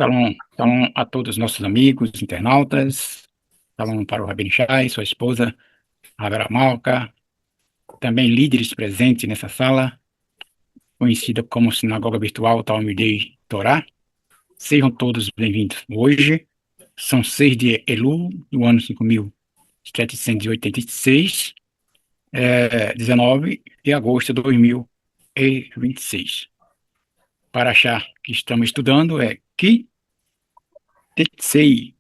Shalom, shalom a todos os nossos amigos, internautas. Shalom para o Rabino Shai, sua esposa, Rabera Malka, também líderes presentes nessa sala, conhecida como Sinagoga Virtual Talmidei Torá. Sejam todos bem-vindos. Hoje são 6 de Elul, do ano 5786, 19 de agosto de 2026. Para achar que estamos estudando é Ki Tetsei,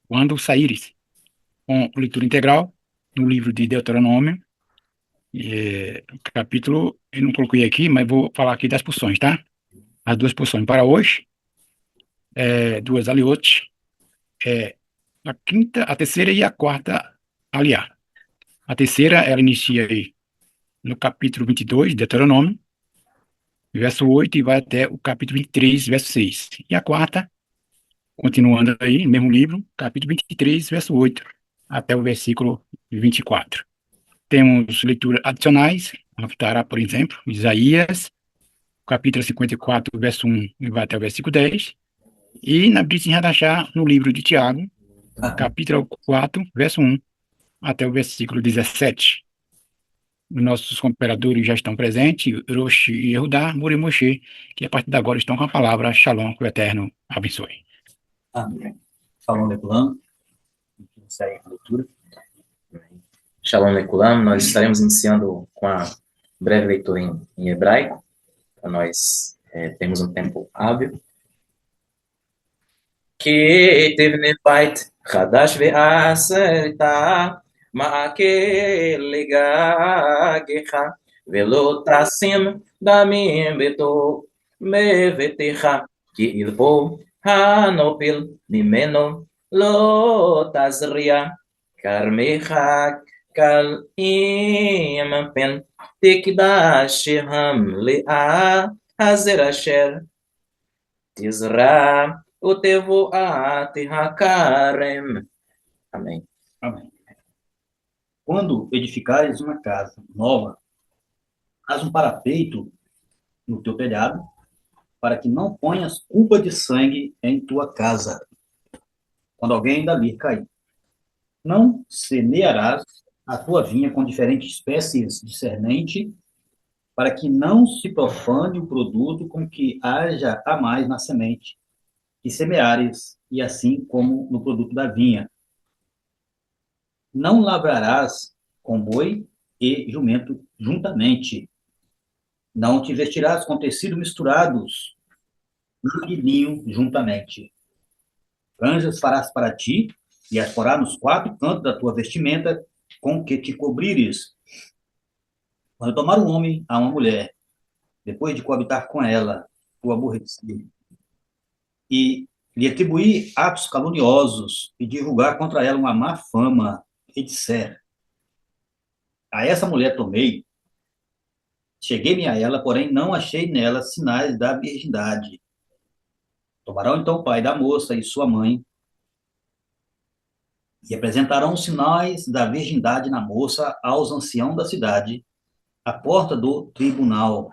quando saíres, com leitura integral no livro de Deuteronômio, capítulo, eu não coloquei aqui, mas vou falar aqui das porções, tá? As duas porções para hoje, duas aliotes, a quinta, a terceira e a quarta aliá. A terceira, ela inicia aí no capítulo 22 de Deuteronômio, verso 8, e vai até o capítulo 23, verso 6. E a quarta, continuando aí, no mesmo livro, capítulo 23, verso 8, até o versículo 24. Temos leituras adicionais, Haftará, por exemplo, Isaías, capítulo 54, verso 1, e vai até o versículo 10, e na Brit Hadachá, no livro de Tiago, capítulo 4, verso 1, até o versículo 17. Os nossos cooperadores já estão presentes, Roshi e Yehudá, Muri e Moshe, que a partir de agora estão com a palavra Shalom, que o Eterno abençoe. Amém. Shalom Lekulam. Segue a leitura. Shalom Lekulam. Nós estaremos iniciando com a breve leitura em hebraico, para nós termos um tempo hábil. Que tevne bait chadash ve'aseta ma'ake legagecha velo tasim damim beto mevetecha ki ilpo hanopil mimeno lo tazria karmecha kal pen tikdashim le'a hazer asher tizra o tevo aterracarem. Amém. Amém. Quando edificares uma casa nova, faz um parapeito no teu telhado, para que não ponhas culpa de sangue em tua casa, quando alguém dali cair. Não semearás a tua vinha com diferentes espécies de semente, para que não se profane o produto com que haja a mais na semente, que semeares, e assim como no produto da vinha. Não lavrarás com boi e jumento juntamente. Não te vestirás com tecido misturados e linho juntamente. Franjas farás para ti, e as porás nos quatro cantos da tua vestimenta, com que te cobrires. Quando tomar um homem a uma mulher, depois de coabitar com ela, o aborrecer, e lhe atribuir atos caluniosos, e divulgar contra ela uma má fama, e disser: a essa mulher tomei, cheguei-me a ela, porém não achei nela sinais da virgindade. Tomarão então o pai da moça e sua mãe, e apresentarão os sinais da virgindade na moça aos anciãos da cidade, à porta do tribunal.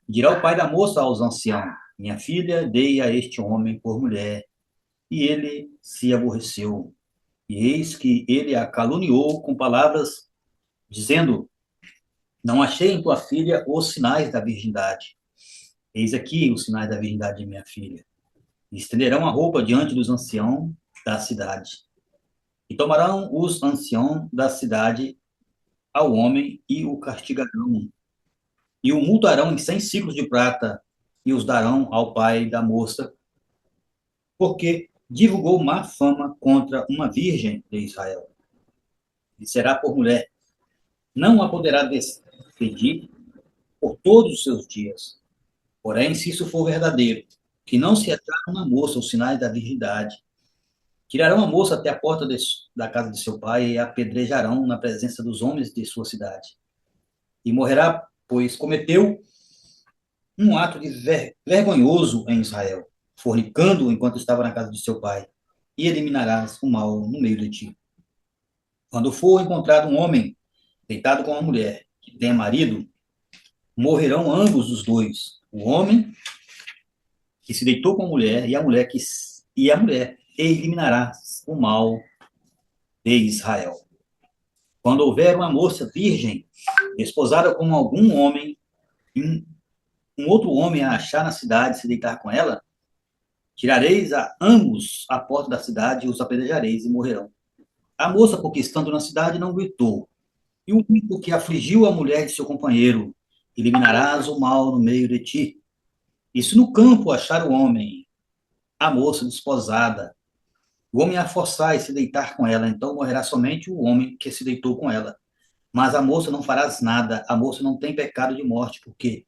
Dirá o pai da moça aos anciãos: minha filha, dei a este homem por mulher. E ele se aborreceu. E eis que ele a caluniou com palavras, dizendo: não achei em tua filha os sinais da virgindade. Eis aqui os sinais da virgindade de minha filha. E estenderão a roupa diante dos anciãos da cidade. E tomarão os anciãos da cidade ao homem e o castigarão. E o multarão em 100 ciclos de prata e os darão ao pai da moça, porque divulgou má fama contra uma virgem de Israel. E será por mulher. Não a poderá despedir por todos os seus dias. Porém, se isso for verdadeiro, que não se acharam na moça os sinais da virgindade, tirarão a moça até a porta da casa de seu pai e a apedrejarão na presença dos homens de sua cidade. E morrerá, pois cometeu um ato de vergonhoso em Israel, fornicando enquanto estava na casa de seu pai, e eliminarás o mal no meio de ti. Quando for encontrado um homem deitado com uma mulher que tenha marido, morrerão ambos os dois, o homem que se deitou com a mulher, e a mulher eliminará o mal de Israel. Quando houver uma moça virgem, desposada com algum homem, e um outro homem a achar na cidade e se deitar com ela, tirareis a ambos à porta da cidade e os apedrejareis e morrerão. A moça, porque estando na cidade, não gritou. E o único que afligiu a mulher de seu companheiro, eliminarás o mal no meio de ti. E se no campo achar o homem, a moça desposada, o homem a forçar e se deitar com ela, então morrerá somente o homem que se deitou com ela. Mas a moça não farás nada, a moça não tem pecado de morte, porque,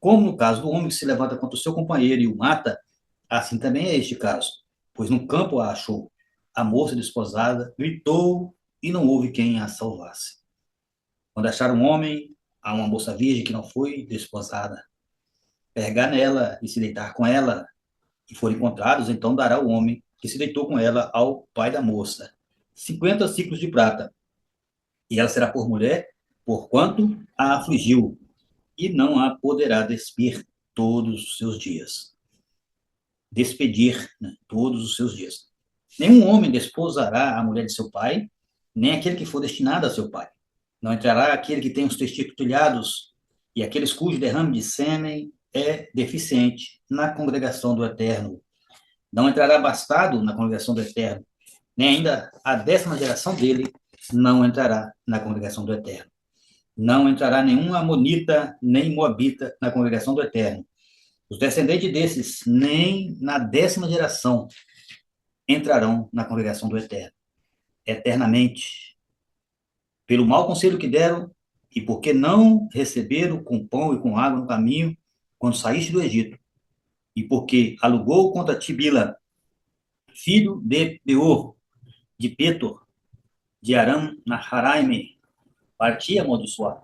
como no caso do homem que se levanta contra o seu companheiro e o mata, assim também é este caso. Pois no campo a achou. A moça desposada gritou e não houve quem a salvasse. Quando achar um homem, a uma moça virgem que não foi desposada, pegar nela e se deitar com ela, e forem encontrados, então dará o homem que se deitou com ela ao pai da moça 50 ciclos de prata, e ela será por mulher, porquanto a afligiu, e não a poderá despir todos os seus dias. Despedir, né, todos os seus dias. Nenhum homem desposará a mulher de seu pai, nem aquele que for destinado a seu pai. Não entrará aquele que tem os testículos trilhados e aqueles cujo derrame de sêmen é deficiente na congregação do Eterno. Não entrará bastardo na congregação do Eterno, nem ainda a 10ª geração dele não entrará na congregação do Eterno. Não entrará nenhum amonita, nem moabita na congregação do Eterno. Os descendentes desses, nem na 10ª geração, entrarão na congregação do Eterno. Eternamente, pelo mau conselho que deram, e porque não receberam com pão e com água no caminho, quando saíste do Egito, e porque alugou contra Tibila, filho de Beor, de Petor, de Aram Naharaime, para te amaldiçoar.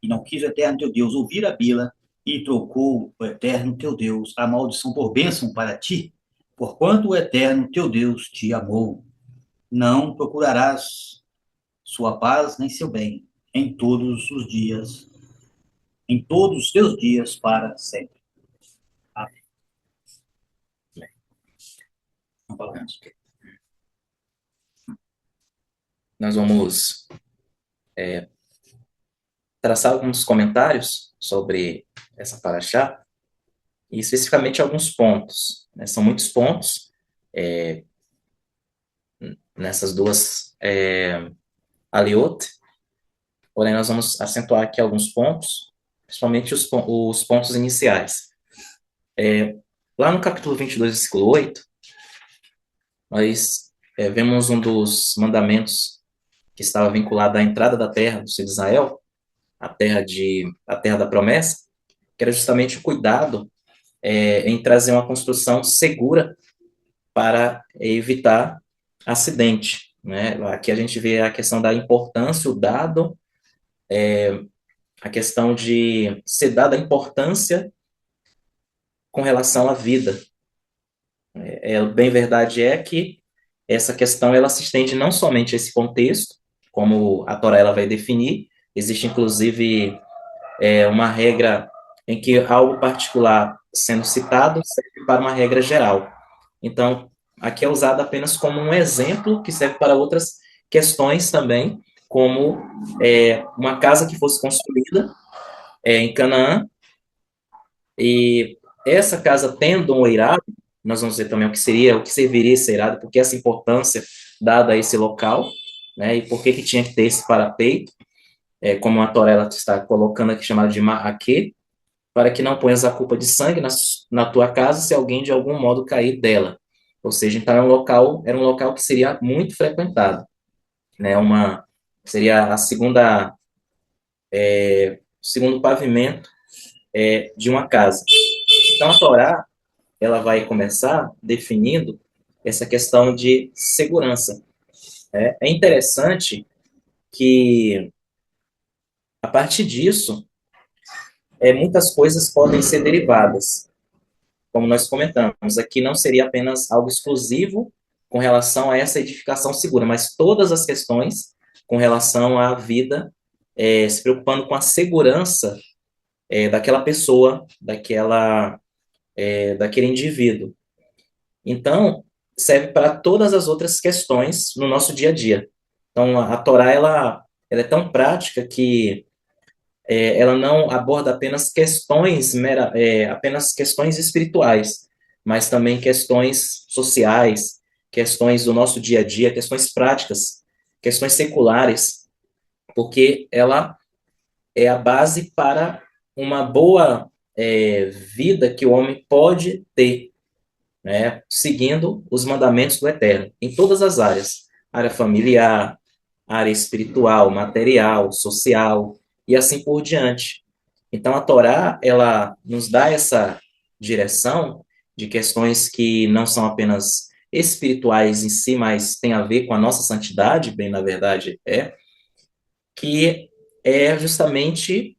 E não quis o Eterno teu Deus ouvir a Bila, e trocou o Eterno teu Deus a maldição por bênção para ti, porquanto o Eterno teu Deus te amou. Não procurarás sua paz nem seu bem em todos os dias, em todos os teus dias para sempre. Amém. Nós vamos traçar alguns comentários sobre essa paraxá, e especificamente alguns pontos, né? São muitos pontos nessas duas aliot, porém nós vamos acentuar aqui alguns pontos, principalmente os pontos iniciais. Lá no capítulo 22, versículo 8, nós vemos um dos mandamentos que estava vinculado à entrada da terra do filho de Israel, a terra da promessa, que era justamente o cuidado em trazer uma construção segura para evitar acidente, né? Aqui a gente vê a questão da importância, o dado, a questão de ser dada importância com relação à vida. Bem verdade é que essa questão ela se estende não somente a esse contexto, como a Torá ela vai definir, existe inclusive uma regra em que algo particular sendo citado serve para uma regra geral. Então, aqui é usado apenas como um exemplo que serve para outras questões também, como uma casa que fosse construída em Canaã, e essa casa tendo um eirado, nós vamos ver também o que serviria esse eirado, porque essa importância dada a esse local, né, e por que tinha que ter esse parapeito, como a Torá ela está colocando aqui, chamado de ma'akê, para que não ponhas a culpa de sangue na tua casa se alguém de algum modo cair dela. Ou seja, então era um local que seria muito frequentado, né? Seria a segundo pavimento de uma casa. Então a Torá ela vai começar definindo essa questão de segurança. É interessante que a partir disso muitas coisas podem ser derivadas. Como nós comentamos, aqui não seria apenas algo exclusivo com relação a essa edificação segura, mas todas as questões com relação à vida, se preocupando com a segurança daquela pessoa, daquela daquele indivíduo. Então, serve para todas as outras questões no nosso dia a dia. Então, a Torá, ela é tão prática que ela não aborda apenas apenas questões espirituais, mas também questões sociais, questões do nosso dia a dia, questões práticas, questões seculares, porque ela é a base para uma boa vida que o homem pode ter, né, seguindo os mandamentos do Eterno, em todas as áreas, área familiar, área espiritual, material, social, e assim por diante. Então, a Torá, ela nos dá essa direção de questões que não são apenas espirituais em si, mas tem a ver com a nossa santidade, bem na verdade que é justamente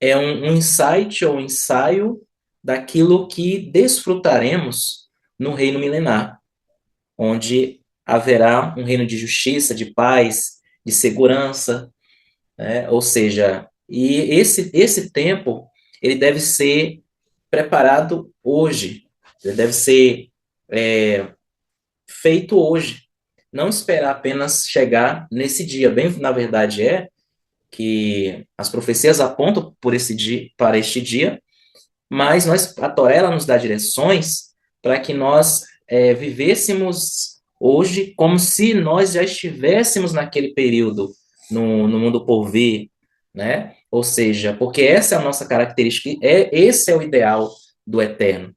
um insight ou um ensaio daquilo que desfrutaremos no reino milenar, onde haverá um reino de justiça, de paz, de segurança, né? Ou seja, e esse tempo ele deve ser preparado hoje, ele deve ser feito hoje, não esperar apenas chegar nesse dia. Bem, na verdade que as profecias apontam por esse dia, para este dia, mas a Torá ela nos dá direções para que nós vivêssemos hoje como se nós já estivéssemos naquele período no mundo por vir, né? Ou seja, porque essa é a nossa característica, esse é o ideal do eterno.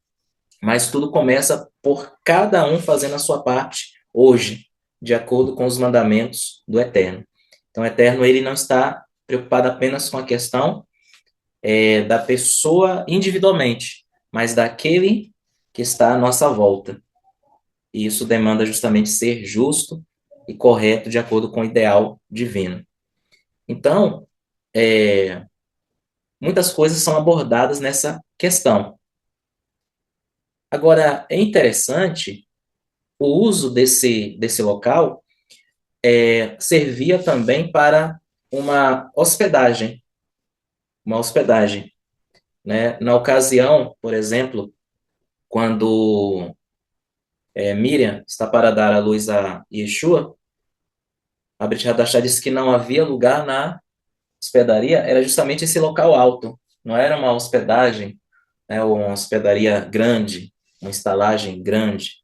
Mas tudo começa por cada um fazendo a sua parte hoje, de acordo com os mandamentos do eterno. Então, o eterno ele não está preocupado apenas com a questão da pessoa individualmente, mas daquele que está à nossa volta. E isso demanda justamente ser justo e correto de acordo com o ideal divino. Então, muitas coisas são abordadas nessa questão. Agora, é interessante o uso desse local servia também para uma hospedagem, né? Na ocasião, por exemplo, quando Miriam está para dar à luz a Yeshua, a Brit Hadashah disse que não havia lugar na hospedaria, era justamente esse local alto, não era uma hospedagem, né, ou uma hospedaria grande, uma estalagem grande,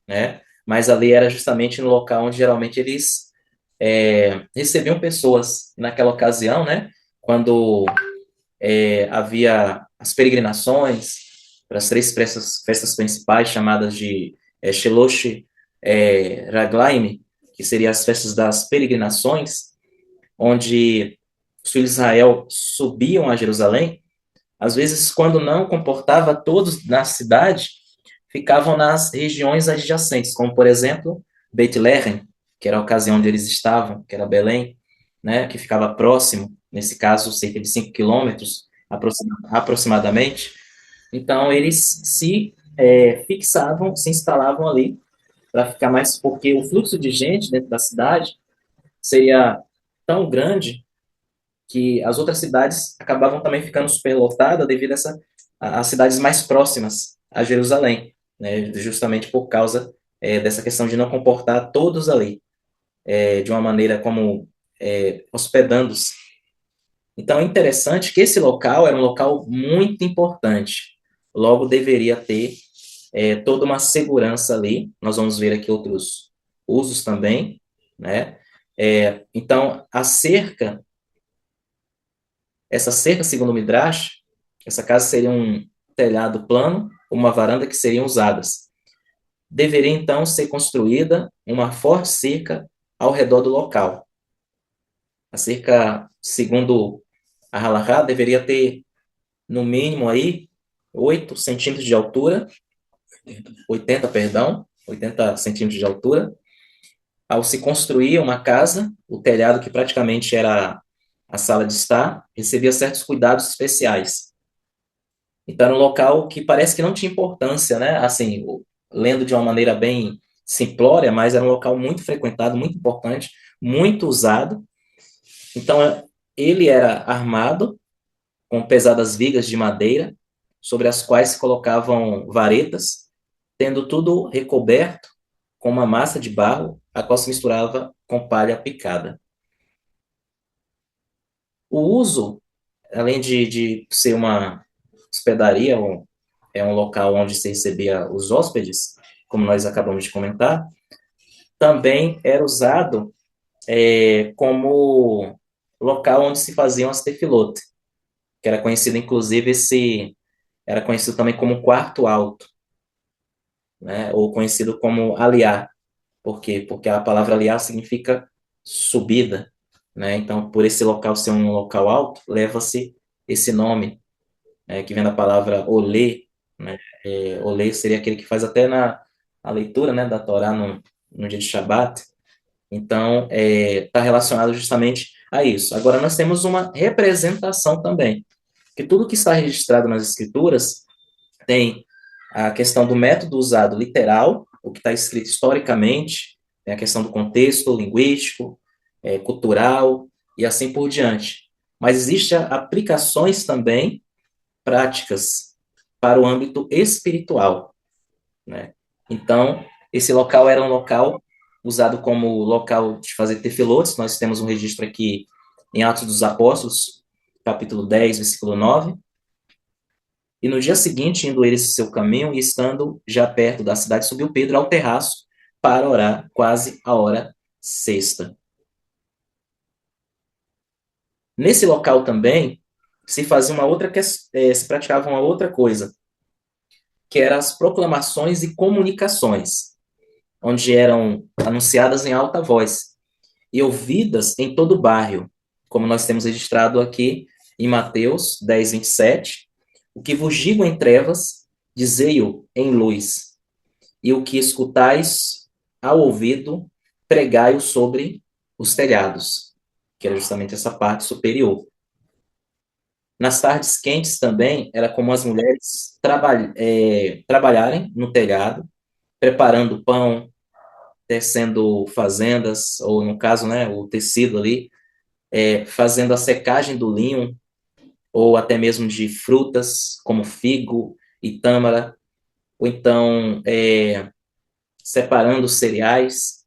né? Mas ali era justamente no local onde geralmente eles recebiam pessoas. Naquela ocasião, né, quando havia as peregrinações para as três festas principais, chamadas de Shelosh Raglaim, que seriam as festas das peregrinações, onde os filhos de Israel subiam a Jerusalém. Às vezes, quando não comportava todos na cidade, ficavam nas regiões adjacentes, como, por exemplo, Beit-Lehem, que era a ocasião onde eles estavam, que era Belém, né, que ficava próximo, nesse caso, cerca de 5 quilômetros, aproximadamente. Então, eles fixavam, se instalavam ali, para ficar mais, porque o fluxo de gente dentro da cidade seria tão grande que as outras cidades acabavam também ficando superlotadas devido às cidades mais próximas a Jerusalém, né, justamente por causa dessa questão de não comportar todos ali, de uma maneira como hospedando-se. Então é interessante que esse local era um local muito importante, logo deveria ter toda uma segurança ali. Nós vamos ver aqui outros usos também, né? Então, essa cerca, segundo o Midrash, essa casa seria um telhado plano, uma varanda que seriam usadas. Deveria, então, ser construída uma forte cerca ao redor do local. A cerca, segundo a Halakha, deveria ter, no mínimo, aí, 8 centímetros de altura, 80 centímetros de altura. Ao se construir uma casa, o telhado, que praticamente era a sala de estar, recebia certos cuidados especiais. Então, era um local que parece que não tinha importância, né? Assim, lendo de uma maneira bem simplória, mas era um local muito frequentado, muito importante, muito usado. Então, ele era armado com pesadas vigas de madeira, sobre as quais se colocavam varetas, tendo tudo recoberto com uma massa de barro, a qual se misturava com palha picada. O uso, além de ser uma hospedaria, é um local onde se recebia os hóspedes, como nós acabamos de comentar, também era usado como local onde se faziam as tefilote, que era conhecido, inclusive, era conhecido também como quarto alto, né? Ou conhecido como aliá. Por quê? Porque a palavra aliá significa subida, né? Então, por esse local ser um local alto, leva-se esse nome, que vem da palavra olê, né? Olê seria aquele que faz até a leitura, né, da Torá no dia de Shabat. Então, está relacionado justamente a isso. Agora, nós temos uma representação também, que tudo que está registrado nas Escrituras tem a questão do método usado literal, o que está escrito historicamente, tem a questão do contexto linguístico, cultural e assim por diante. Mas existem aplicações também práticas para o âmbito espiritual, né? Então, esse local era um local usado como local de fazer tefilotes. Nós temos um registro aqui em Atos dos Apóstolos, capítulo 10, versículo 9. E no dia seguinte, indo eles seu caminho, e estando já perto da cidade, subiu Pedro ao terraço para orar, quase a hora sexta. Nesse local também se fazia se praticava uma outra coisa, que eram as proclamações e comunicações, onde eram anunciadas em alta voz e ouvidas em todo o bairro, como nós temos registrado aqui em Mateus 10, 27. O que vos digo em trevas, dizei-o em luz, e o que escutais ao ouvido, pregai-o sobre os telhados, que era justamente essa parte superior. Nas tardes quentes também, era como as mulheres trabalharem no telhado, preparando pão, tecendo fazendas, ou no caso, né, o tecido ali, fazendo a secagem do linho, ou até mesmo de frutas, como figo e tâmara, ou então separando os cereais.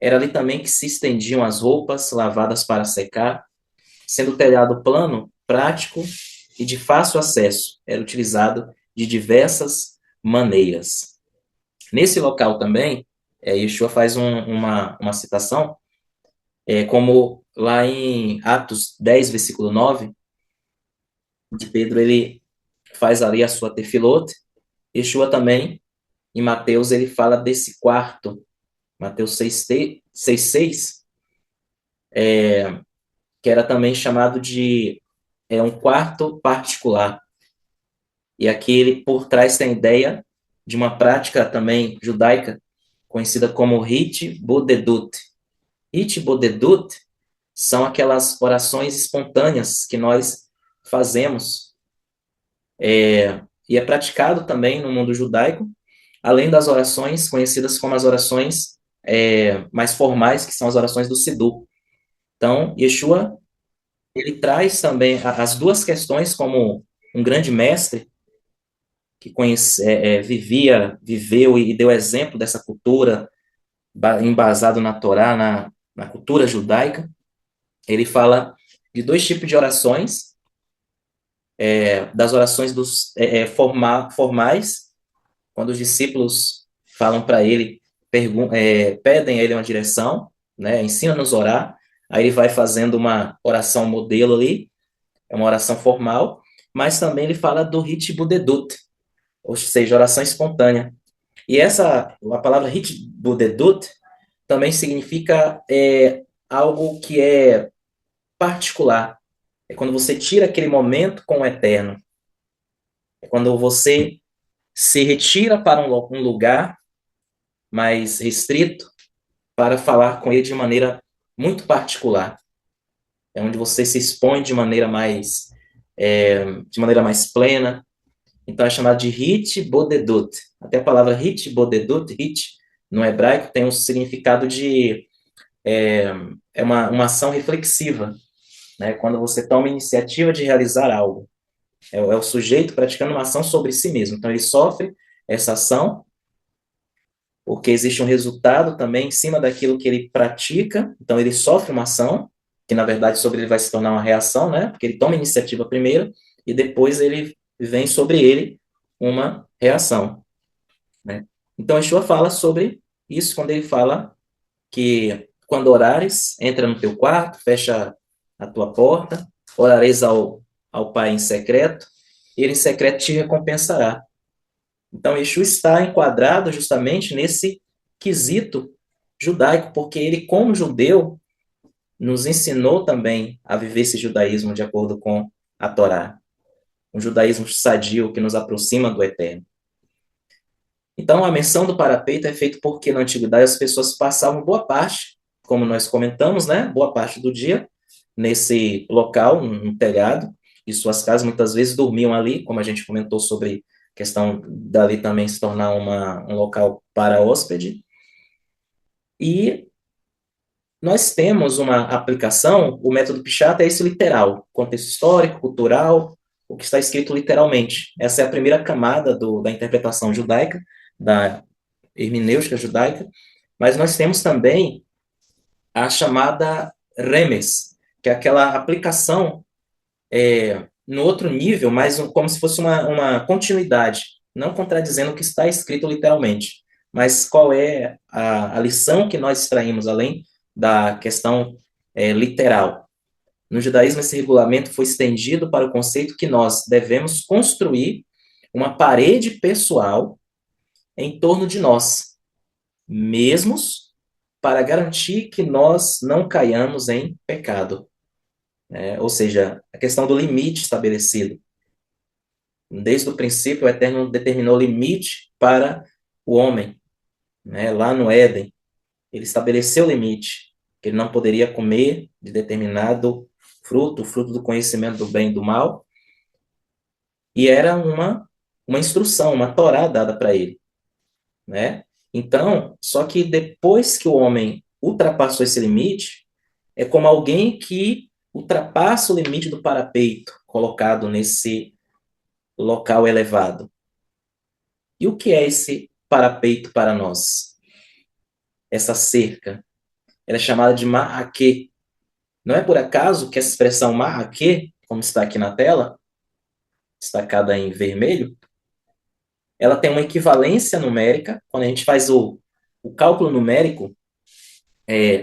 Era ali também que se estendiam as roupas lavadas para secar, sendo o telhado plano, prático e de fácil acesso. Era utilizado de diversas maneiras. Nesse local também, Yeshua faz uma citação, como lá em Atos 10, versículo 9, de Pedro, ele faz ali a sua tefilote. Yeshua também, em Mateus, ele fala desse quarto, Mateus 6, que era também chamado de um quarto particular. E aqui ele, por trás, tem a ideia de uma prática também judaica, conhecida como Hit Bodedut. Hit Bodedut são aquelas orações espontâneas que nós fazemos, e é praticado também no mundo judaico, além das orações conhecidas como as orações mais formais, que são as orações do Sidu. Então, Yeshua, ele traz também as duas questões como um grande mestre que viveu e deu exemplo dessa cultura, embasado na Torá, na cultura judaica. Ele fala de dois tipos de orações, das orações formais, quando os discípulos falam para ele, pedem a ele uma direção, né, ensina-nos a orar, aí ele vai fazendo uma oração modelo ali, é uma oração formal, mas também ele fala do Hit Budedut, ou seja, oração espontânea. E a palavra Hit Budedut também significa algo que é particular. É quando você tira aquele momento com o eterno. É quando você se retira para um lugar mais restrito para falar com ele de maneira muito particular. É onde você se expõe de maneira mais plena. Então é chamado de Hit Bodedut. Até a palavra Hit Bodedut, Hit, no hebraico, tem um significado de uma ação reflexiva, né? Quando você toma a iniciativa de realizar algo. É o sujeito praticando uma ação sobre si mesmo. Então, ele sofre essa ação, porque existe um resultado também em cima daquilo que ele pratica. Então, ele sofre uma ação, que na verdade sobre ele vai se tornar uma reação, né? Porque ele toma iniciativa primeiro, e depois ele vem sobre ele uma reação, né? Então, Yeshua fala sobre isso quando ele fala que quando orares, entra no teu quarto, fecha a tua porta, orareis ao Pai em secreto, e ele em secreto te recompensará. Então, Yeshua está enquadrado justamente nesse quesito judaico, porque ele, como judeu, nos ensinou também a viver esse judaísmo de acordo com a Torá. Um judaísmo sadio que nos aproxima do eterno. Então, a menção do parapeito é feita porque na antiguidade as pessoas passavam boa parte, como nós comentamos, né? Boa parte do dia nesse local, no telhado, e suas casas muitas vezes dormiam ali, como a gente comentou sobre a questão dali também se tornar um local para hóspede. E nós temos uma aplicação, o método Pichat é esse literal, contexto histórico, cultural, o que está escrito literalmente. Essa é a primeira camada da interpretação judaica, da hermenêutica judaica, mas nós temos também a chamada remes, que é aquela aplicação no outro nível, mas como se fosse uma continuidade, não contradizendo o que está escrito literalmente. Mas qual é a lição que nós extraímos além da questão literal? No judaísmo, esse regulamento foi estendido para o conceito que nós devemos construir uma parede pessoal em torno de nós mesmos para garantir que nós não caiamos em pecado. Ou seja, a questão do limite estabelecido. Desde o princípio, o Eterno determinou limite para o homem. Lá no Éden, ele estabeleceu limite, que ele não poderia comer de determinado fruto, o fruto do conhecimento do bem e do mal, e era uma instrução, uma Torá dada para ele, né? Então, só que depois que o homem ultrapassou esse limite, é como alguém que ultrapassa o limite do parapeito colocado nesse local elevado. E o que é esse parapeito para nós? Essa cerca, ela é chamada de ma'aquê. Não é por acaso que essa expressão ma'aquê, como está aqui na tela, destacada em vermelho, ela tem uma equivalência numérica. Quando a gente faz o cálculo numérico,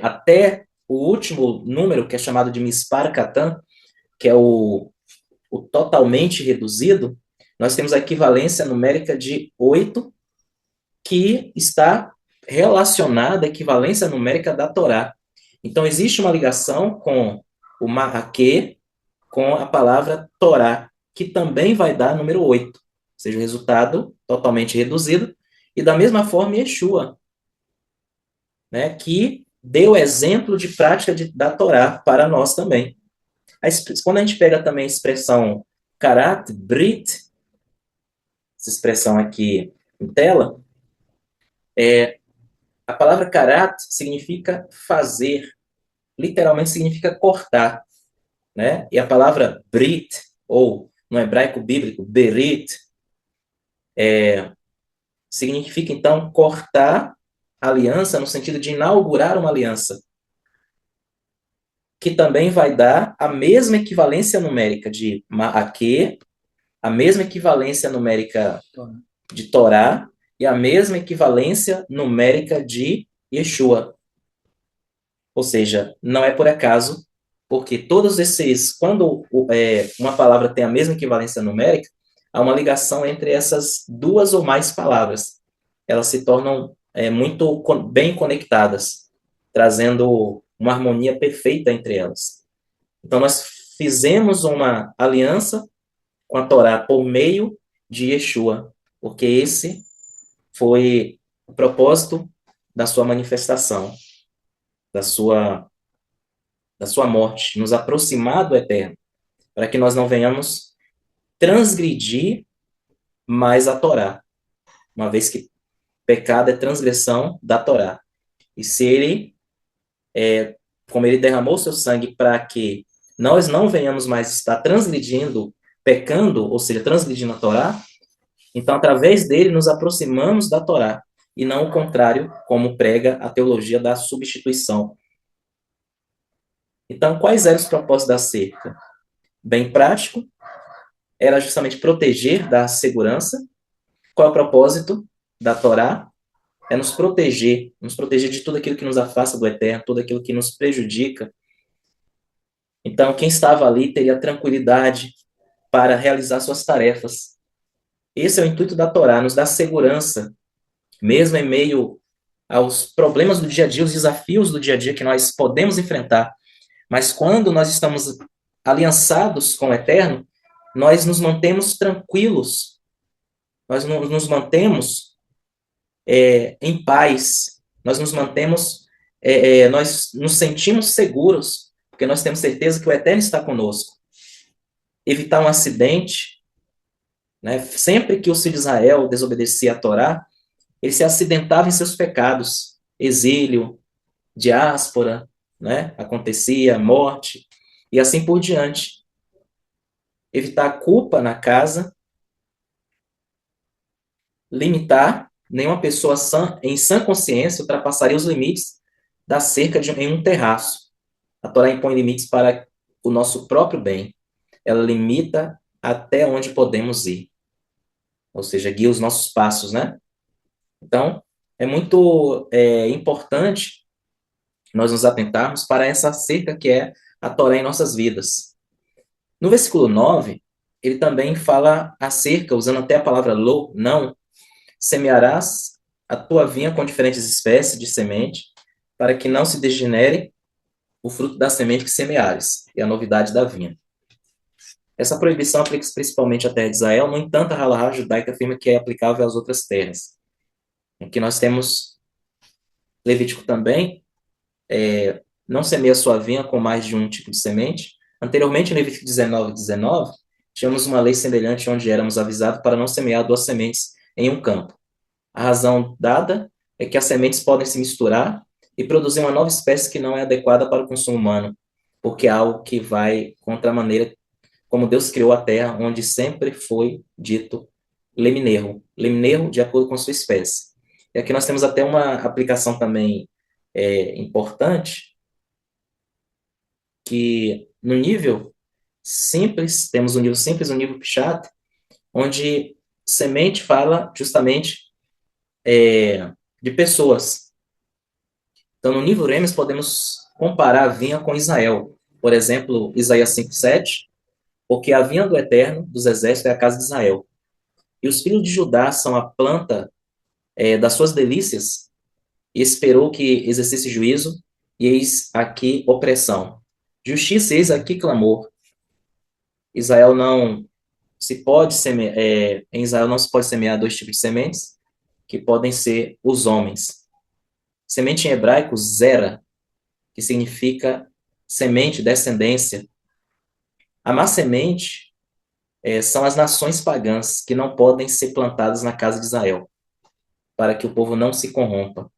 até o último número, que é chamado de Mispar Katan, que é o totalmente reduzido, nós temos a equivalência numérica de 8, que está relacionada à equivalência numérica da Torá. Então, existe uma ligação com o Marraquê, com a palavra Torá, que também vai dar número 8, ou seja, o resultado totalmente reduzido. E da mesma forma, Yeshua, né, que deu exemplo de prática da Torá para nós também. Quando a gente pega também a expressão karat, brit, essa expressão aqui em tela, a palavra karat significa fazer, literalmente significa cortar, né? E a palavra brit, ou no hebraico bíblico, berit, significa então cortar a aliança no sentido de inaugurar uma aliança, que também vai dar a mesma equivalência numérica de ma'aquê, a mesma equivalência numérica de Torá e a mesma equivalência numérica de Yeshua. Ou seja, não é por acaso, porque todos esses, quando uma palavra tem a mesma equivalência numérica, há uma ligação entre essas duas ou mais palavras. Elas se tornam muito bem conectadas, trazendo uma harmonia perfeita entre elas. Então, nós fizemos uma aliança com a Torá por meio de Yeshua, porque esse foi o propósito da sua manifestação, da sua morte, nos aproximar do eterno, para que nós não venhamos transgredir mais a Torá, uma vez que pecado é transgressão da Torá. E se ele, como ele derramou seu sangue para que nós não venhamos mais estar transgredindo pecando, ou seja, transgredindo a Torá, então, através dele, nos aproximamos da Torá, e não o contrário, como prega a teologia da substituição. Então, quais eram os propósitos da cerca? Bem prático, era justamente proteger da segurança. Qual é o propósito da Torá? É nos proteger de tudo aquilo que nos afasta do eterno, tudo aquilo que nos prejudica. Então, quem estava ali teria tranquilidade para realizar suas tarefas. Esse é o intuito da Torá, nos dar segurança, mesmo em meio aos problemas do dia a dia, os desafios do dia a dia que nós podemos enfrentar. Mas quando nós estamos aliançados com o eterno, nós nos mantemos tranquilos, nós nos mantemos em paz, nós nos mantemos, nós nos sentimos seguros, porque nós temos certeza que o eterno está conosco. Evitar um acidente, né? Sempre que o filho de Israel desobedecia a Torá, ele se acidentava em seus pecados, exílio, diáspora, né? Acontecia morte, e assim por diante. Evitar a culpa na casa, limitar, nenhuma pessoa em sã consciência ultrapassaria os limites da cerca em um terraço. A Torá impõe limites para o nosso próprio bem. Ela limita até onde podemos ir. Ou seja, guia os nossos passos, né? Então, é muito importante nós nos atentarmos para essa cerca que é a Torá em nossas vidas. No versículo 9, ele também fala acerca, usando até a palavra lo, não, semearás a tua vinha com diferentes espécies de semente, para que não se degenere o fruto da semente que semeares, e a novidade da vinha. Essa proibição aplica-se principalmente à terra de Israel, no entanto, a halahá judaica afirma que é aplicável às outras terras. Aqui nós temos Levítico também, não semeia sua vinha com mais de um tipo de semente. Anteriormente, em Levítico 19, tínhamos uma lei semelhante onde éramos avisados para não semear duas sementes em um campo. A razão dada é que as sementes podem se misturar e produzir uma nova espécie que não é adequada para o consumo humano, porque é algo que vai contra a maneira como Deus criou a terra, onde sempre foi dito leminerro, leminerro de acordo com a sua espécie. E aqui nós temos até uma aplicação também importante, que no nível simples, temos o nível simples e o nível pichat, onde semente fala justamente de pessoas. Então, no nível Remes, podemos comparar a vinha com Israel. Por exemplo, Isaías 5:7, porque a vinha do Eterno, dos exércitos, é a casa de Israel. E os filhos de Judá são a planta das suas delícias, e esperou que exercesse juízo, e eis aqui opressão. Justiça, eis aqui clamor. Israel não se pode semear, em Israel não se pode semear dois tipos de sementes, que podem ser os homens. Semente em hebraico, zera, que significa semente, descendência. A má semente são as nações pagãs que não podem ser plantadas na casa de Israel, para que o povo não se corrompa.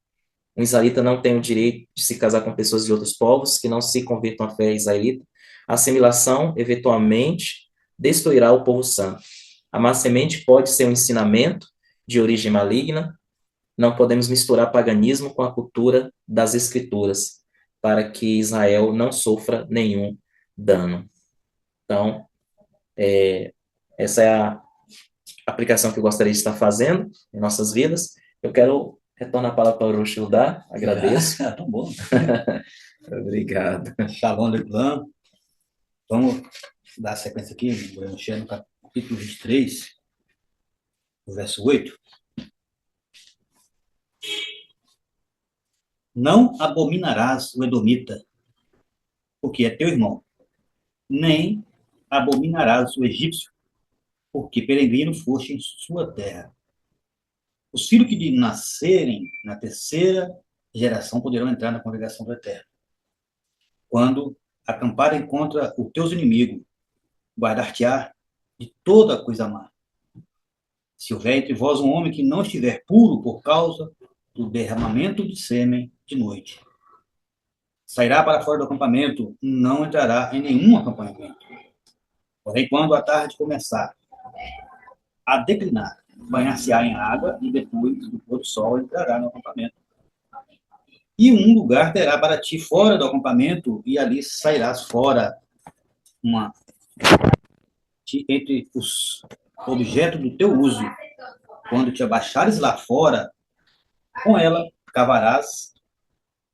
Um israelita não tem o direito de se casar com pessoas de outros povos que não se convertam à fé israelita. A assimilação, eventualmente, destruirá o povo santo. A má semente pode ser um ensinamento de origem maligna. Não podemos misturar paganismo com a cultura das escrituras, para que Israel não sofra nenhum dano. Então, essa é a aplicação que eu gostaria de estar fazendo em nossas vidas. Eu quero retornar a palavra para o Rosh Hildá, agradeço. Tão bom. Obrigado. Shalom Leclan. Vamos dar sequência aqui, no capítulo 23, no verso 8. Não abominarás o Edomita, porque é teu irmão, nem abominarás o egípcio, porque peregrino foste em sua terra. Os filhos que nascerem na terceira geração poderão entrar na congregação do Eterno. Quando acamparem contra os teus inimigos, guardar-te-á de toda coisa má. Se houver entre vós um homem que não estiver puro por causa do derramamento de sêmen de noite, sairá para fora do acampamento, não entrará em nenhum acampamento. Porém, quando a tarde começar a declinar, banhar-se-á em água e depois do pôr do sol entrará no acampamento. E um lugar terá para ti fora do acampamento, e ali sairás fora entre os objetos do teu uso. Quando te abaixares lá fora, com ela cavarás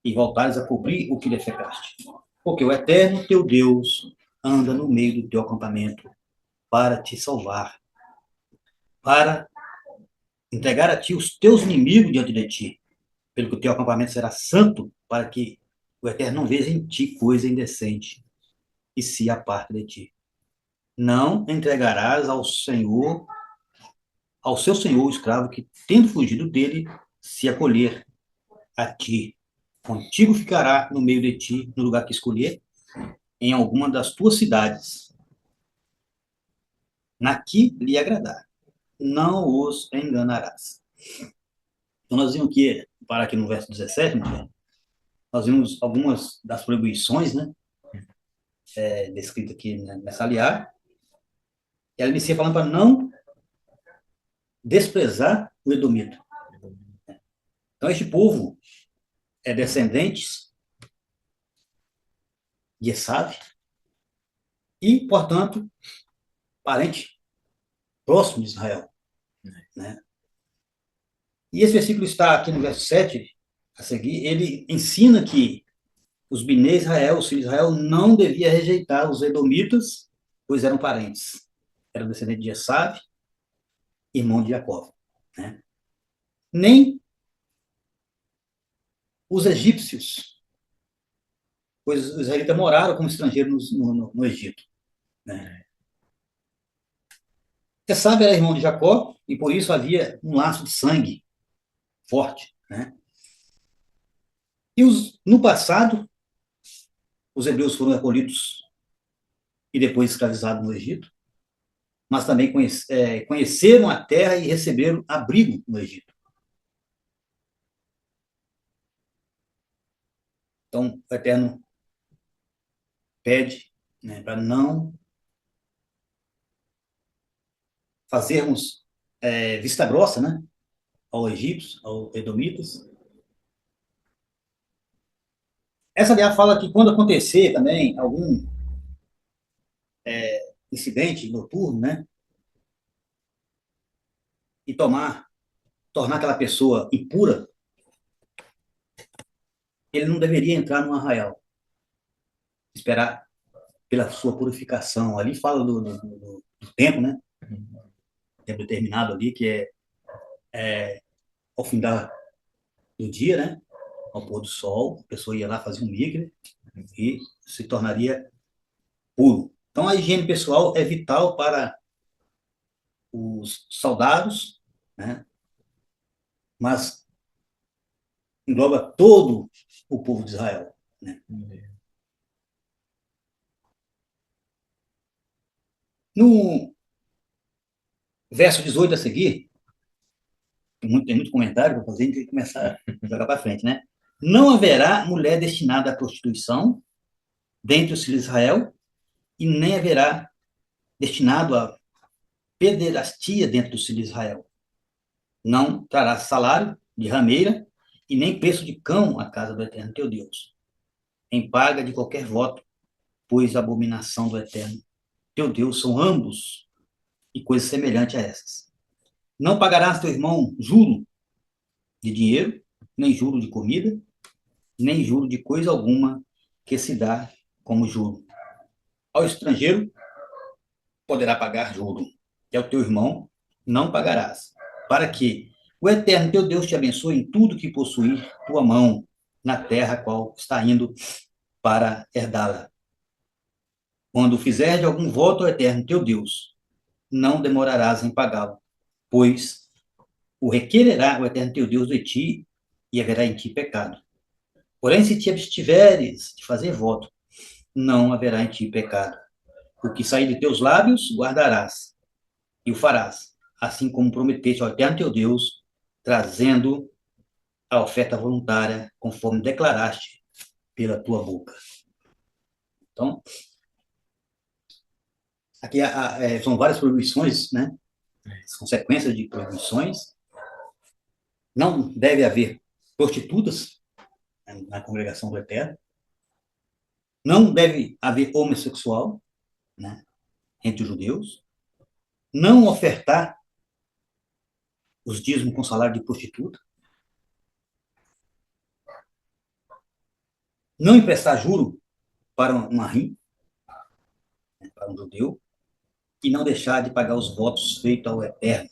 e voltares a cobrir o que defecaste. Porque o eterno teu Deus anda no meio do teu acampamento para te salvar, para entregar a ti os teus inimigos diante de ti, pelo que o teu acampamento será santo, para que o Eterno não veja em ti coisa indecente e se aparte de ti. Não entregarás ao Senhor, ao seu senhor, o escravo que, tendo fugido dele, se acolher a ti. Contigo ficará no meio de ti, no lugar que escolher, em alguma das tuas cidades, na que lhe agradar. Não os enganarás. Então, nós vimos aqui, para aqui no verso 17, nós vimos algumas das proibições, né, descritas aqui nessa aliar. E ela inicia falando para não desprezar o edomita. Então, este povo é descendentes de Esav e, portanto, parente próximo de Israel, né? E esse versículo está aqui no verso 7, a seguir, ele ensina que os Bnei Israel, os filhos de Israel, não devia rejeitar os edomitas, pois eram parentes. Eram descendentes de Esav, irmão de Jacó, né? Nem os egípcios, pois os israelitas moraram como estrangeiros no Egito, né? Esav era irmão de Jacó e por isso havia um laço de sangue forte, né? E no passado, os hebreus foram acolhidos e depois escravizados no Egito, mas também conheceram a terra e receberam abrigo no Egito. Então, o Eterno pede, né, para não fazermos vista grossa, né, ao egípcio, aos edomitas. Essa, aliás, fala que quando acontecer também algum incidente noturno, né, e tornar aquela pessoa impura, ele não deveria entrar no arraial, esperar pela sua purificação. Ali fala do tempo, né, tempo determinado ali, que é ao fim do dia, né, ao pôr do sol, a pessoa ia lá fazer um migre e se tornaria puro. Então, a higiene pessoal é vital para os soldados, né, mas engloba todo o povo de Israel, né? No verso 18 a seguir, tem muito comentário para fazer, a gente tem que começar a jogar para frente, né? Não haverá mulher destinada à prostituição dentre os filhos de Israel, e nem haverá destinado a pederastia dentro dos filhos de Israel. Não trará salário de rameira e nem preço de cão à casa do Eterno teu Deus, em paga de qualquer voto, pois a abominação do Eterno teu Deus são ambos e coisas semelhantes a essas. Não pagarás teu irmão juro de dinheiro, nem juro de comida, nem juro de coisa alguma que se dá como juro. Ao estrangeiro poderá pagar juro, e ao teu irmão não pagarás, para que o Eterno teu Deus te abençoe em tudo que possuir tua mão na terra a qual está indo para herdá-la. Quando fizer de algum voto ao Eterno teu Deus, não demorarás em pagá-lo, pois o requererá o Eterno teu Deus de ti e haverá em ti pecado. Porém, se te abstiveres de fazer voto, não haverá em ti pecado. O que sair de teus lábios, guardarás e o farás, assim como prometeste ao Eterno teu Deus, trazendo a oferta voluntária, conforme declaraste pela tua boca. Então, Aqui são várias proibições, né? São sequências de proibições. Não deve haver prostitutas, né, na congregação do Eterno. Não deve haver homossexual, né, entre os judeus. Não ofertar os dízimos com salário de prostituta. Não emprestar juro para uma rim, né, para um judeu. E não deixar de pagar os votos feitos ao Eterno.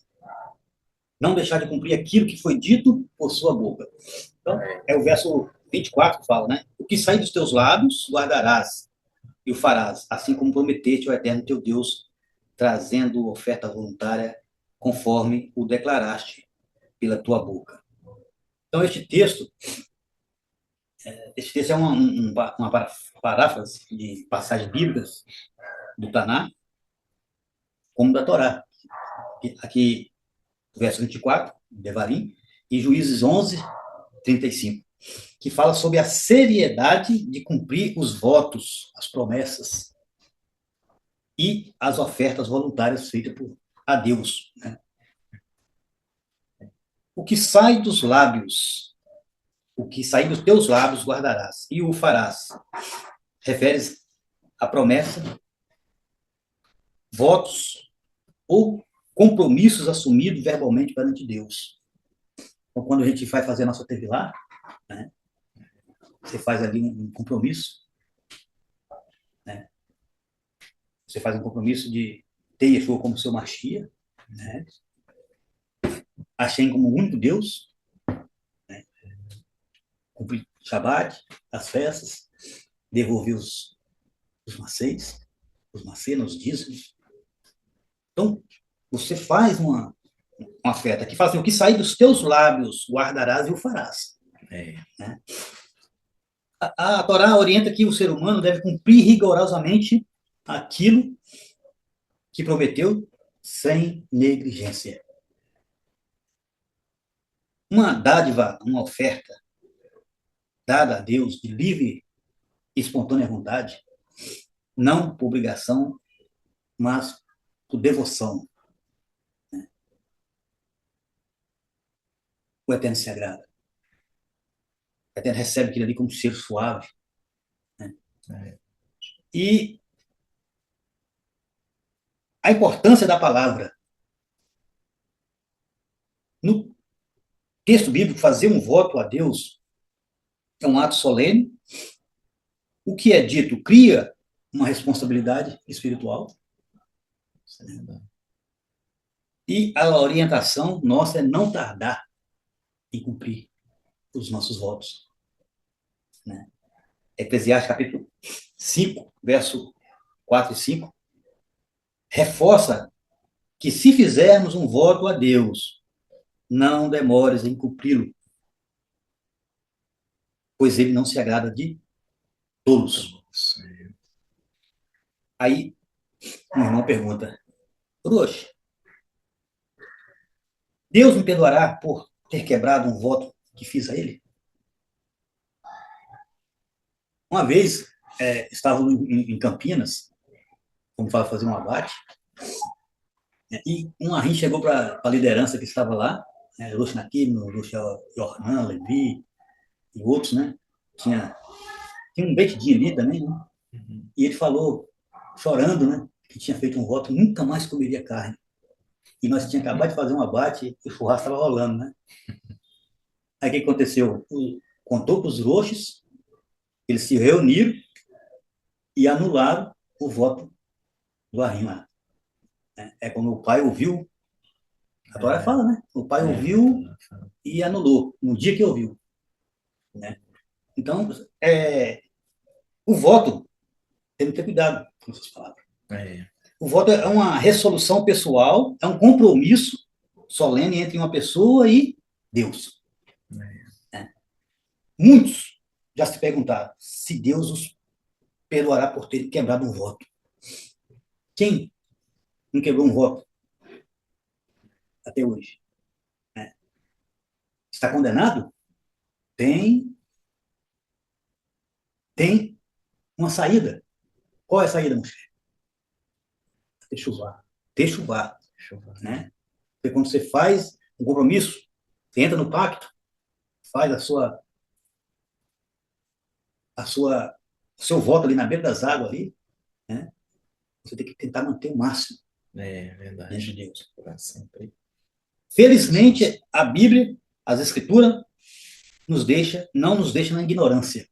Não deixar de cumprir aquilo que foi dito por sua boca. Então, é o verso 24 que fala, né? O que sair dos teus lábios, guardarás e o farás, assim como prometeste ao Eterno teu Deus, trazendo oferta voluntária, conforme o declaraste pela tua boca. Então, esse texto é uma paráfrase de passagens bíblicas do Taná, como da Torá. Aqui, verso 24, Devarim, e Juízes 11, 35, que fala sobre a seriedade de cumprir os votos, as promessas e as ofertas voluntárias feitas a Deus, né? O que sai dos lábios, o que sair dos teus lábios guardarás e o farás. Refere-se à promessa, votos ou compromissos assumidos verbalmente perante Deus. Então, quando a gente vai fazer a nossa tevilá, né, você faz ali um compromisso, né? Você faz um compromisso de ter Yeshua como seu Mashiach, né? Hashem como o único Deus, né? Cumprir Shabbat, as festas, devolver os macês, os os dízimos. Então, você faz uma oferta que fala assim, o que sair dos teus lábios guardarás e o farás. Né? A Torá orienta que o ser humano deve cumprir rigorosamente aquilo que prometeu sem negligência. Uma dádiva, uma oferta dada a Deus de livre e espontânea vontade, não por obrigação, mas por devoção. Né? O Eterno se agrada. O Eterno recebe aquilo ali como um cheiro suave. Né? E a importância da palavra. No texto bíblico, fazer um voto a Deus é um ato solene. O que é dito cria uma responsabilidade espiritual. E a orientação nossa é não tardar em cumprir os nossos votos. Né? Eclesiastes capítulo 5, verso 4 e 5, reforça que se fizermos um voto a Deus, não demores em cumpri-lo, pois ele não se agrada de tolos. Aí, um irmão pergunta, Roxa, Deus me perdoará por ter quebrado um voto que fiz a ele? Uma vez, estava em Campinas, como fazer um abate, e um Ahim chegou para a liderança que estava lá, né, Roxa Naquino, Roxa Yornan, Levi e outros, né? Tinha um Betidinho ali também, né? E ele falou, chorando, né? Que tinha feito um voto, nunca mais comeria carne. E nós tínhamos acabado de fazer um abate e o churrasco estava rolando, né? Aí o que aconteceu? Contou para os roxos, eles se reuniram e anularam o voto do Ahim lá. É como o pai ouviu, a Torá fala, né? O pai ouviu e anulou, no dia que ouviu. Né? Então, o voto, tem que ter cuidado com essas palavras. O voto é uma resolução pessoal, é um compromisso solene entre uma pessoa e Deus. Muitos já se perguntaram se Deus os perdoará por ter quebrado um voto. Quem não quebrou um voto até hoje? Está condenado? Tem uma saída. Qual é a saída, Moisés? Techuvá, Deixa eu ver. né? Porque quando você faz um compromisso, você entra no pacto, faz o seu voto ali na beira das águas ali, né? Você tem que tentar manter o máximo É diante verdade. de Deus. Pra sempre. Felizmente, a Bíblia, as Escrituras, não nos deixa na ignorância.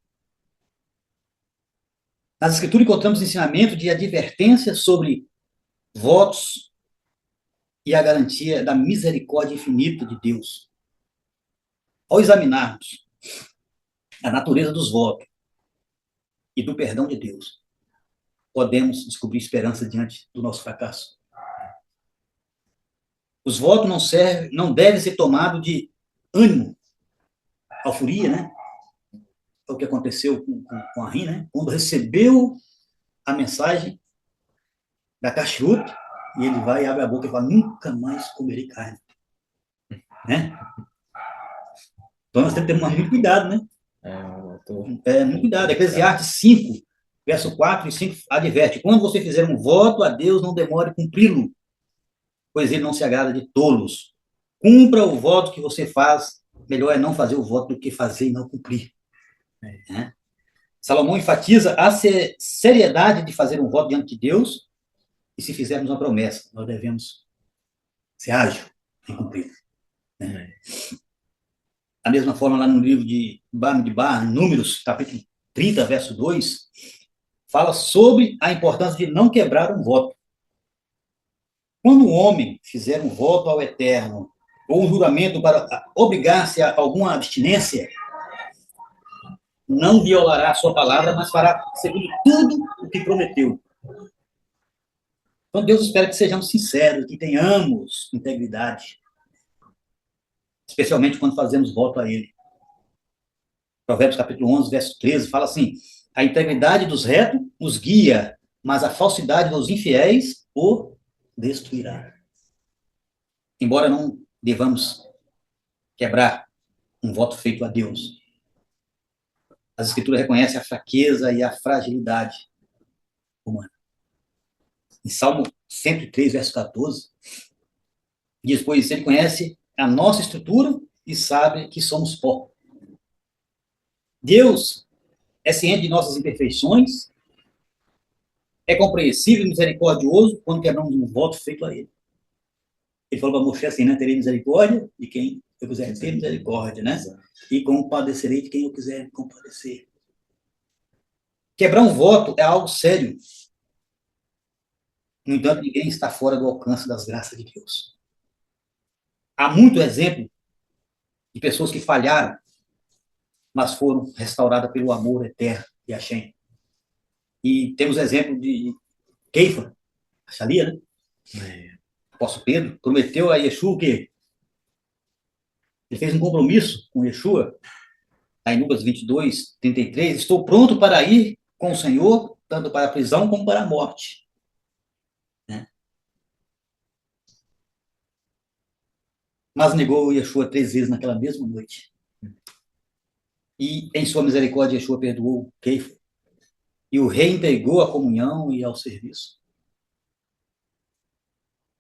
Nas Escrituras encontramos ensinamento de advertência sobre votos e a garantia da misericórdia infinita de Deus. Ao examinarmos a natureza dos votos e do perdão de Deus, podemos descobrir esperança diante do nosso fracasso. Os votos não devem ser tomados de ânimo, alfuria, né? É o que aconteceu com a Rim, né? Quando recebeu a mensagem da caixuta, e ele vai e abre a boca e fala, nunca mais comerei carne. Né? Então nós temos que ter muito cuidado, né? Muito cuidado. Eclesiastes 5, verso 4 e 5 adverte, quando você fizer um voto a Deus, não demore cumpri-lo, pois ele não se agrada de tolos. Cumpra o voto que você faz, melhor é não fazer o voto do que fazer e não cumprir. Né? Salomão enfatiza a seriedade de fazer um voto diante de Deus, e se fizermos uma promessa, nós devemos ser ágil em cumprir. Né? Da mesma forma, lá no livro de Bamidbar, Números, capítulo 30, verso 2, fala sobre a importância de não quebrar um voto. Quando um homem fizer um voto ao Eterno, ou um juramento para obrigar-se a alguma abstinência, não violará a sua palavra, mas fará segundo tudo o que prometeu. Então, Deus espera que sejamos sinceros, que tenhamos integridade, especialmente quando fazemos voto a Ele. Provérbios capítulo 11, verso 13, fala assim, a integridade dos retos os guia, mas a falsidade dos infiéis o destruirá. Embora não devamos quebrar um voto feito a Deus, as Escrituras reconhecem a fraqueza e a fragilidade humana. Em Salmo 103, verso 14, diz, pois ele conhece a nossa estrutura e sabe que somos pó. Deus é ciente de nossas imperfeições, é compreensível e misericordioso quando quebramos um voto feito a ele. Ele falou para Moisés assim, né? Terei misericórdia de quem eu quiser ter misericórdia, né? E compadecerei de quem eu quiser compadecer. Quebrar um voto é algo sério. No entanto, ninguém está fora do alcance das graças de Deus. Há muito exemplo de pessoas que falharam, mas foram restauradas pelo amor eterno de Hashem. E temos exemplo de Keifa, a Shalia, né? Apóstolo Pedro prometeu a Yeshua o quê? Ele fez um compromisso com Yeshua, lá em Lucas 22, 33, estou pronto para ir com o Senhor, tanto para a prisão como para a morte. Né? Mas negou Yeshua 3 vezes naquela mesma noite. E, em sua misericórdia, Yeshua perdoou Keifa e o reentregou à comunhão e ao serviço.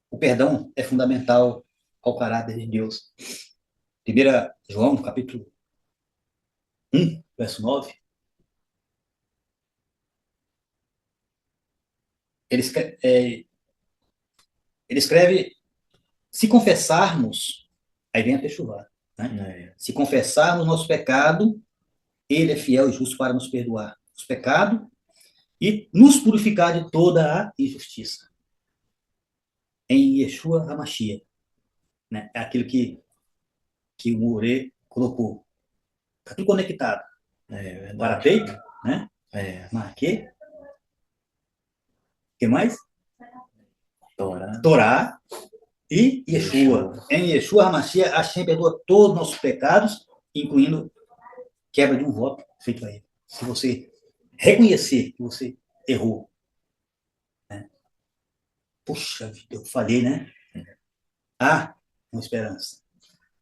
O perdão é fundamental ao caráter de Deus. 1 João, capítulo 1, verso 9. Ele escreve, se confessarmos, aí vem a Techuvá, né? Se confessarmos nosso pecado, ele é fiel e justo para nos perdoar os pecados e nos purificar de toda a injustiça. Em Yeshua HaMashiach, né? É aquilo que o Morê colocou. Está tudo conectado. Para peito, né? Marquê. O que mais? Torá e Yeshua. Em Yeshua HaMashiach, Hashem perdoa todos os nossos pecados, incluindo quebra de um voto feito a ele. Se você reconhecer que você errou, né? Puxa vida, eu falhei, né? Há uma esperança.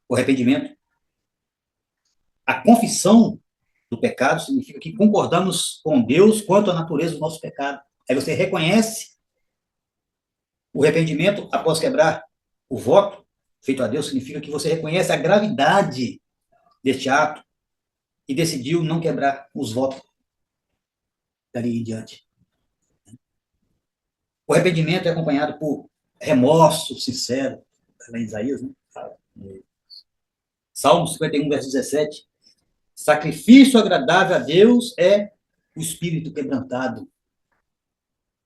O arrependimento, a confissão do pecado significa que concordamos com Deus quanto à natureza do nosso pecado. Aí você reconhece O arrependimento, após quebrar o voto feito a Deus, significa que você reconhece a gravidade deste ato e decidiu não quebrar os votos dali em diante. O arrependimento é acompanhado por remorso sincero, lá em Isaías, né? Salmo 51, verso 17. Sacrifício agradável a Deus é o espírito quebrantado,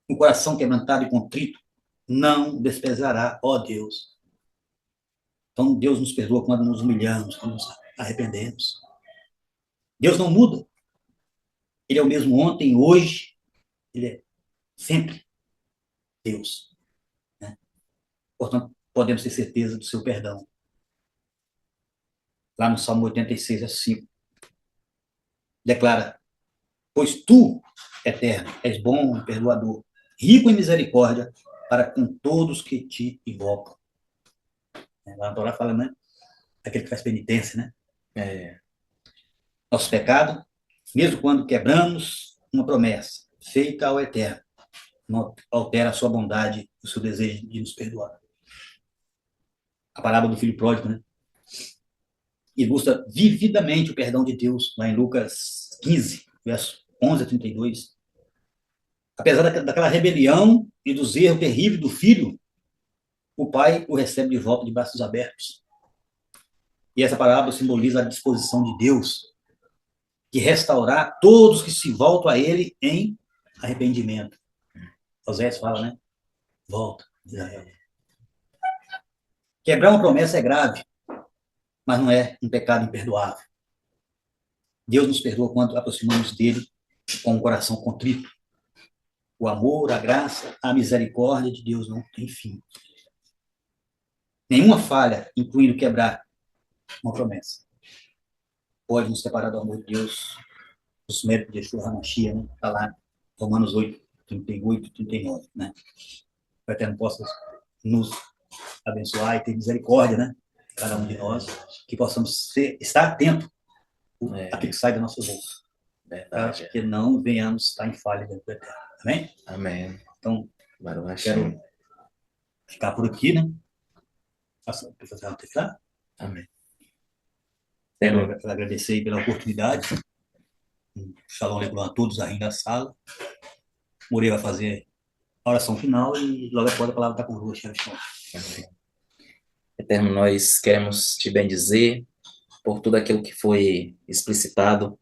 o coração quebrantado e contrito. Não desprezará, ó Deus. Então, Deus nos perdoa quando nos humilhamos, quando nos arrependemos. Deus não muda. Ele é o mesmo ontem, hoje, ele é sempre Deus. Né? Portanto, podemos ter certeza do seu perdão. Lá no Salmo 86, verso 5, declara: pois tu, eterno, és bom e perdoador, rico em misericórdia para com todos que te invocam. Lá na Torá fala, né? Aquele que faz penitência, né? Nosso pecado, mesmo quando quebramos uma promessa feita ao Eterno, não altera a sua bondade, o seu desejo de nos perdoar. A parábola do filho pródigo, né? Ilustra vividamente o perdão de Deus, lá em Lucas 15, verso 11 a 32. Apesar daquela rebelião e dos erros terríveis do filho, o pai o recebe de volta de braços abertos. E essa parábola simboliza a disposição de Deus de restaurar todos que se voltam a ele em arrependimento. Oséias fala, né? Volta, Israel. Quebrar uma promessa é grave, mas não é um pecado imperdoável. Deus nos perdoa quando aproximamos dele com um coração contrito. O amor, a graça, a misericórdia de Deus não tem fim. Nenhuma falha, incluindo quebrar uma promessa, pode nos separar do amor de Deus, dos méritos de Yeshua HaMashiach, né? Está lá, Romanos 8, 38 e 39, né? O Eterno possa nos abençoar e ter misericórdia, né? Cada um de nós, que possamos estar atento àquilo que sai da nossa boca. Verdade. Que não venhamos estar em falha diante do Eterno. Amém? Amém. Então, quero ficar por aqui, né? Amém. Quero agradecer pela oportunidade. Shalom Leblon a todos aí da sala. Morei vai fazer a oração final e logo após a palavra está convosco. Eterno, nós queremos te bendizer por tudo aquilo que foi explicitado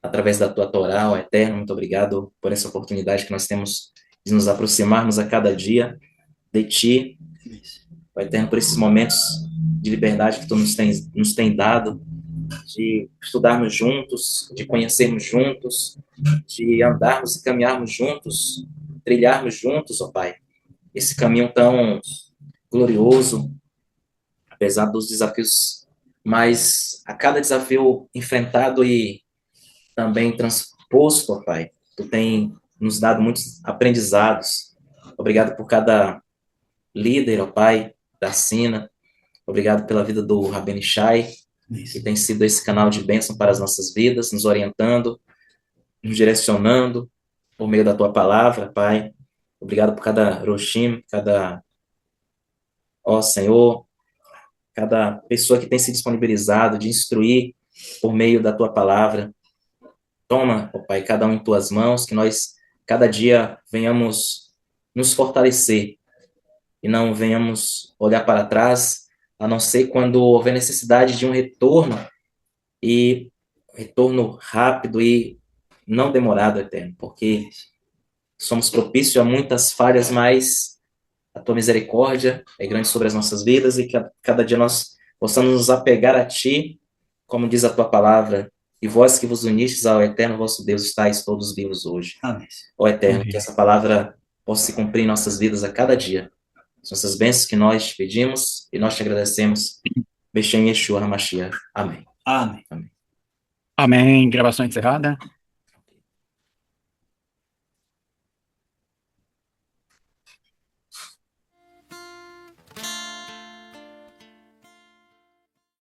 através da tua Torá, ó Eterno. Muito obrigado por essa oportunidade que nós temos de nos aproximarmos a cada dia de ti, ó Eterno, por esses momentos de liberdade que tu nos tem dado, de estudarmos juntos, de conhecermos juntos, de andarmos e caminharmos juntos, trilharmos juntos, ó Pai, esse caminho tão glorioso, apesar dos desafios, mas a cada desafio enfrentado e também transposto, ó Pai, tu tem nos dado muitos aprendizados. Obrigado por cada líder, ó Pai, da Sina. Obrigado pela vida do Rabino Shai, que tem sido esse canal de bênção para as nossas vidas, nos orientando, nos direcionando por meio da tua palavra, Pai. Obrigado por cada Roshim, ó Senhor, cada pessoa que tem se disponibilizado de instruir por meio da tua palavra. Toma, ó Pai, cada um em tuas mãos, que nós cada dia venhamos nos fortalecer e não venhamos olhar para trás, a não ser quando houver necessidade de um retorno, e retorno rápido e não demorado, Eterno, porque somos propícios a muitas falhas, mas a tua misericórdia é grande sobre as nossas vidas e que cada dia nós possamos nos apegar a ti, como diz a tua palavra, e vós que vos unistes ao Eterno vosso Deus, estáis todos vivos hoje. Amém. Ó Eterno, que essa palavra possa se cumprir em nossas vidas a cada dia. São essas bênçãos que nós te pedimos e nós te agradecemos. Beshem Yeshua HaMashiach. Amém. Amém. Amém. Gravação encerrada.